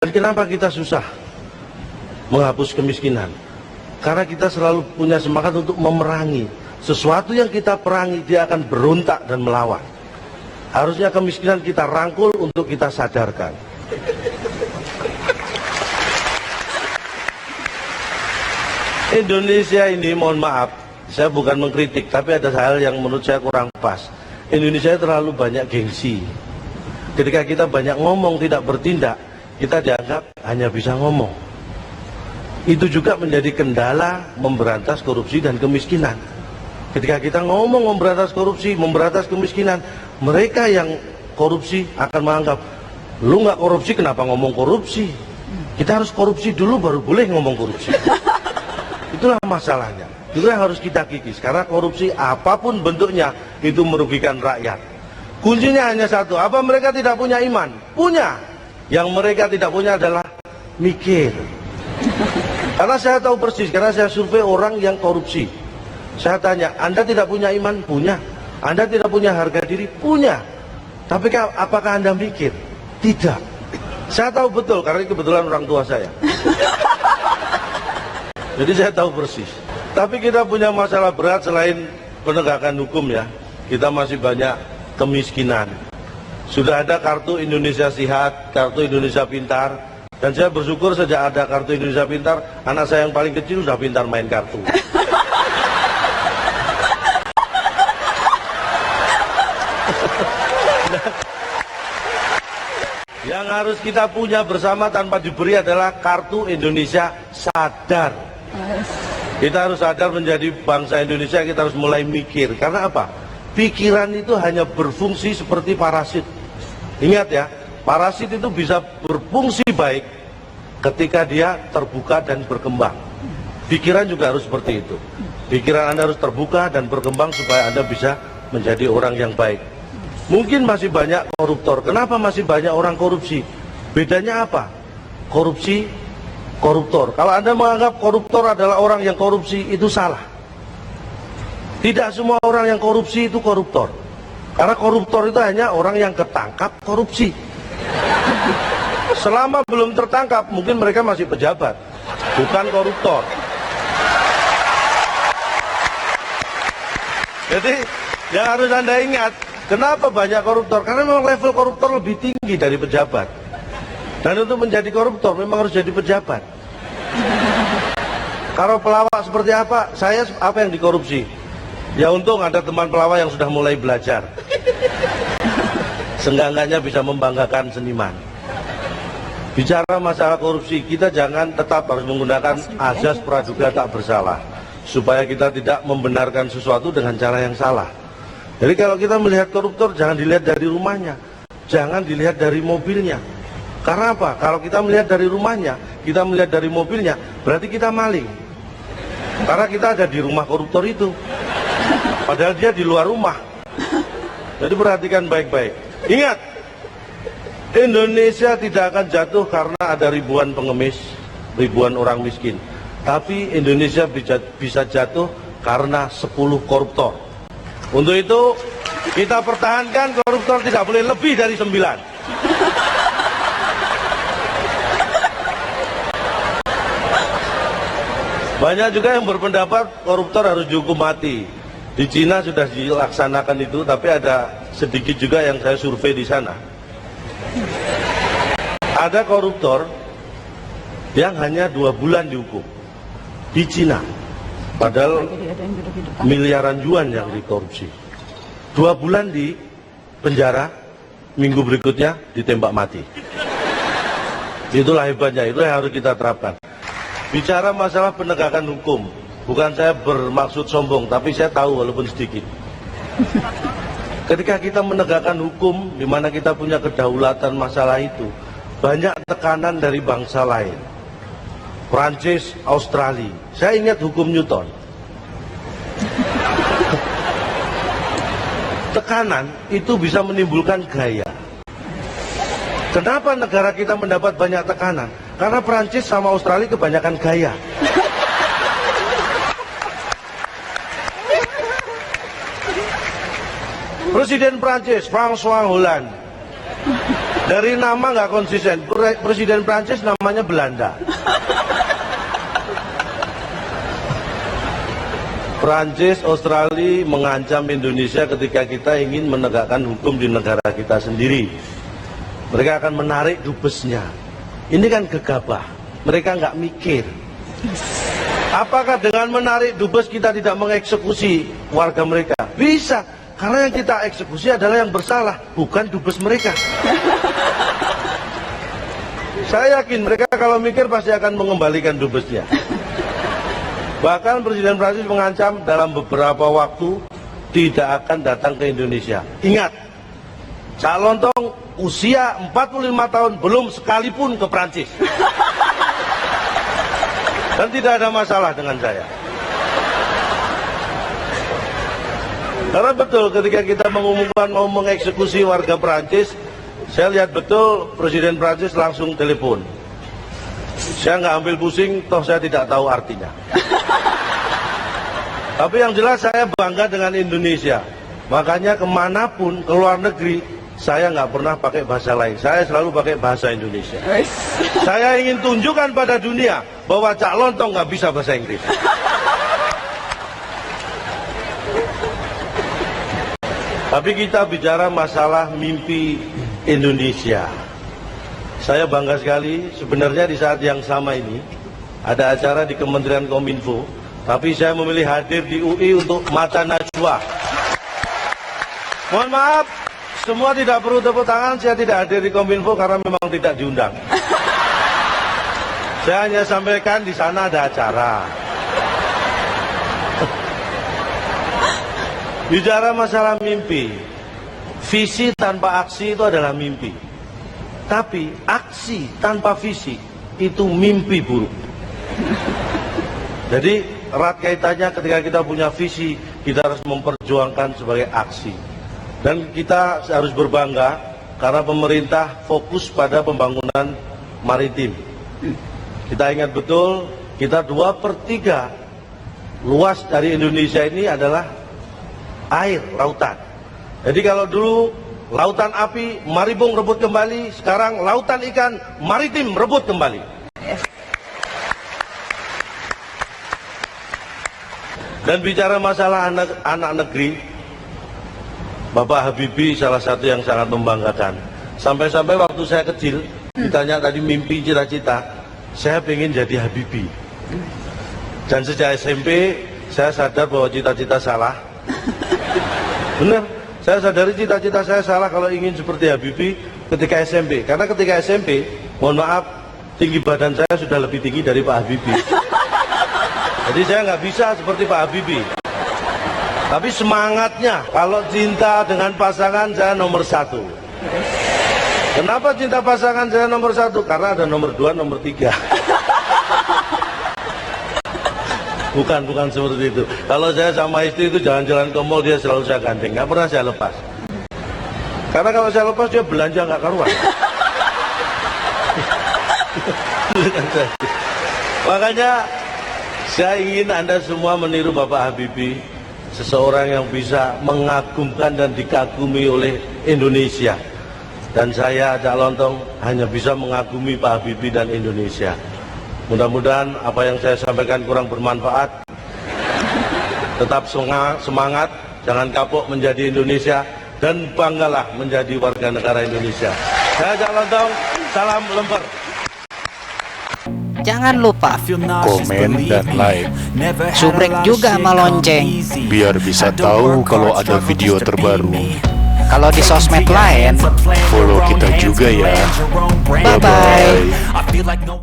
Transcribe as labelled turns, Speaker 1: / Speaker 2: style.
Speaker 1: Dan kenapa kita susah menghapus kemiskinan? Karena kita selalu punya semangat untuk memerangi. Sesuatu yang kita perangi, dia akan berontak dan melawan. Harusnya kemiskinan kita rangkul untuk kita sadarkan. Indonesia ini, mohon maaf, saya bukan mengkritik, tapi ada hal yang menurut saya kurang pas. Indonesia terlalu banyak gengsi. Ketika kita banyak ngomong, tidak bertindak, kita dianggap hanya bisa ngomong. Itu juga menjadi kendala memberantas korupsi dan kemiskinan. Ketika kita ngomong memberantas korupsi, memberantas kemiskinan, mereka yang korupsi akan menganggap, lu nggak korupsi kenapa ngomong korupsi? Kita harus korupsi dulu baru boleh ngomong korupsi. Itulah masalahnya. Itu yang harus kita kikis. Karena korupsi apapun bentuknya itu merugikan rakyat. Kuncinya hanya satu. Apa mereka tidak punya iman? Punya. Yang mereka tidak punya adalah mikir. Karena saya tahu persis, karena saya survei orang yang korupsi. Saya tanya, Anda tidak punya iman? Punya. Anda tidak punya harga diri? Punya. Tapi apakah Anda mikir? Tidak. Saya tahu betul, karena kebetulan orang tua saya. Jadi saya tahu persis. Tapi kita punya masalah berat selain penegakan hukum ya. Kita masih banyak kemiskinan. Sudah ada kartu Indonesia Sehat, kartu Indonesia Pintar. Dan saya bersyukur sejak ada kartu Indonesia Pintar, anak saya yang paling kecil sudah pintar main kartu. Yang harus kita punya bersama tanpa diberi adalah kartu Indonesia Sadar. Kita harus sadar menjadi bangsa Indonesia, kita harus mulai mikir. Karena apa? Pikiran itu hanya berfungsi seperti parasit. Ingat ya, parasit itu bisa berfungsi baik ketika dia terbuka dan berkembang. Pikiran juga harus seperti itu. Pikiran Anda harus terbuka dan berkembang supaya Anda bisa menjadi orang yang baik. Mungkin masih banyak koruptor. Kenapa masih banyak orang korupsi? Bedanya apa? Korupsi, koruptor. Kalau Anda menganggap koruptor adalah orang yang korupsi, itu salah. Tidak semua orang yang korupsi itu koruptor. Karena koruptor itu hanya orang yang ketangkap korupsi. Selama belum tertangkap, mungkin mereka masih pejabat, bukan koruptor. Jadi, yang harus Anda ingat, kenapa banyak koruptor? Karena memang level koruptor lebih tinggi dari pejabat. Dan untuk menjadi koruptor, memang harus jadi pejabat. Kalau pelawak seperti apa? Saya apa yang dikorupsi? Ya untung ada teman pelawak yang sudah mulai belajar. Seenggak-enggaknya bisa membanggakan seniman. Bicara masalah korupsi, kita jangan tetap harus menggunakan azas praduga tak bersalah. Supaya kita tidak membenarkan sesuatu dengan cara yang salah. Jadi kalau kita melihat koruptor, jangan dilihat dari rumahnya. Jangan dilihat dari mobilnya. Karena apa? Kalau kita melihat dari rumahnya, kita melihat dari mobilnya, berarti kita maling. Karena kita ada di rumah koruptor itu. Padahal dia di luar rumah. Jadi perhatikan baik-baik. Ingat, Indonesia tidak akan jatuh karena ada ribuan pengemis, ribuan orang miskin. Tapi Indonesia bisa jatuh karena 10 koruptor. Untuk itu, kita pertahankan koruptor tidak boleh lebih dari 9. Banyak juga yang berpendapat koruptor harus dihukum mati. Di Cina sudah dilaksanakan itu, tapi ada sedikit juga yang saya survei di sana. Ada koruptor yang hanya 2 bulan dihukum di Cina, padahal miliaran yuan yang dikorupsi. 2 bulan di penjara, minggu berikutnya ditembak mati. Itulah hebatnya, itu yang harus kita terapkan. Bicara masalah penegakan hukum, bukan saya bermaksud sombong, tapi saya tahu walaupun sedikit. Ketika kita menegakkan hukum, di mana kita punya kedaulatan masalah itu, banyak tekanan dari bangsa lain. Prancis, Australia. Saya ingat hukum Newton. Tekanan itu bisa menimbulkan gaya. Kenapa negara kita mendapat banyak tekanan? Karena Prancis sama Australia kebanyakan gaya. Presiden Prancis, François Hollande, Dari nama nggak konsisten. Presiden Prancis namanya Belanda. Prancis, Australia mengancam Indonesia ketika kita ingin menegakkan hukum di negara kita sendiri. Mereka akan menarik dubesnya. Ini kan gegabah. Mereka nggak mikir. Apakah dengan menarik dubes kita tidak mengeksekusi warga mereka? Bisa. Karena yang kita eksekusi adalah yang bersalah, bukan dubes mereka. Saya yakin mereka kalau mikir pasti akan mengembalikan dubesnya. Bahkan Presiden Prancis mengancam dalam beberapa waktu tidak akan datang ke Indonesia. Ingat, Cak Lontong usia 45 tahun belum sekalipun ke Prancis. Dan tidak ada masalah dengan saya. Karena betul ketika kita mengumumkan mau mengeksekusi warga Prancis, saya lihat betul Presiden Prancis langsung telepon. Saya nggak ambil pusing, toh saya tidak tahu artinya. Tapi yang jelas saya bangga dengan Indonesia. Makanya kemanapun, ke luar negeri, saya nggak pernah pakai bahasa lain. Saya selalu pakai bahasa Indonesia. Saya ingin tunjukkan pada dunia bahwa Cak Lontong nggak bisa bahasa Inggris. Tapi kita bicara masalah mimpi Indonesia. Saya bangga sekali, sebenarnya di saat yang sama ini, ada acara di Kementerian Kominfo, tapi saya memilih hadir di UI untuk Mata Najwa. Mohon maaf, semua tidak perlu tepuk tangan, saya tidak hadir di Kominfo karena memang tidak diundang. Saya hanya sampaikan di sana ada acara. Bicara masalah mimpi, visi tanpa aksi itu adalah mimpi. Tapi aksi tanpa visi itu mimpi buruk. Jadi erat kaitannya ketika kita punya visi, kita harus memperjuangkan sebagai aksi. Dan kita harus berbangga karena pemerintah fokus pada pembangunan maritim. Kita ingat betul, kita 2/3 luas dari Indonesia ini adalah air, lautan. Jadi kalau dulu lautan api, Maribung rebut kembali, sekarang lautan ikan, maritim rebut kembali. Dan bicara masalah anak negeri, Bapak Habibie salah satu yang sangat membanggakan. Sampai-sampai waktu saya kecil, ditanya tadi mimpi, cita-cita, saya pengen jadi Habibie. Dan sejak SMP, saya sadar bahwa cita-cita salah. Benar, saya sadari cita-cita saya salah kalau ingin seperti Habibie ketika SMP. Karena ketika SMP, mohon maaf, tinggi badan saya sudah lebih tinggi dari Pak Habibie. Jadi saya nggak bisa seperti Pak Habibie. Tapi semangatnya, kalau cinta dengan pasangan saya nomor 1. Kenapa cinta pasangan saya nomor 1? Karena ada nomor 2, nomor 3. Bukan seperti itu. Kalau saya sama istri itu jalan-jalan ke mall, dia selalu saya gandeng, nggak pernah saya lepas. Karena kalau saya lepas dia belanja nggak karuan. Makanya saya ingin Anda semua meniru Bapak Habibie, seseorang yang bisa mengagumkan dan dikagumi oleh Indonesia. Dan saya, Cak Lontong, hanya bisa mengagumi Pak Habibie dan Indonesia. Mudah-mudahan apa yang saya sampaikan kurang bermanfaat. Tetap semangat, jangan kapok menjadi Indonesia, dan banggalah menjadi warga negara Indonesia. Saya Cak Lontong, salam lemper.
Speaker 2: Jangan lupa
Speaker 3: komen dan like,
Speaker 2: subrek juga sama lonceng
Speaker 3: biar bisa tahu kalau ada video terbaru.
Speaker 2: kalau di sosmed lain.
Speaker 3: Follow kita juga ya.
Speaker 2: Bye bye.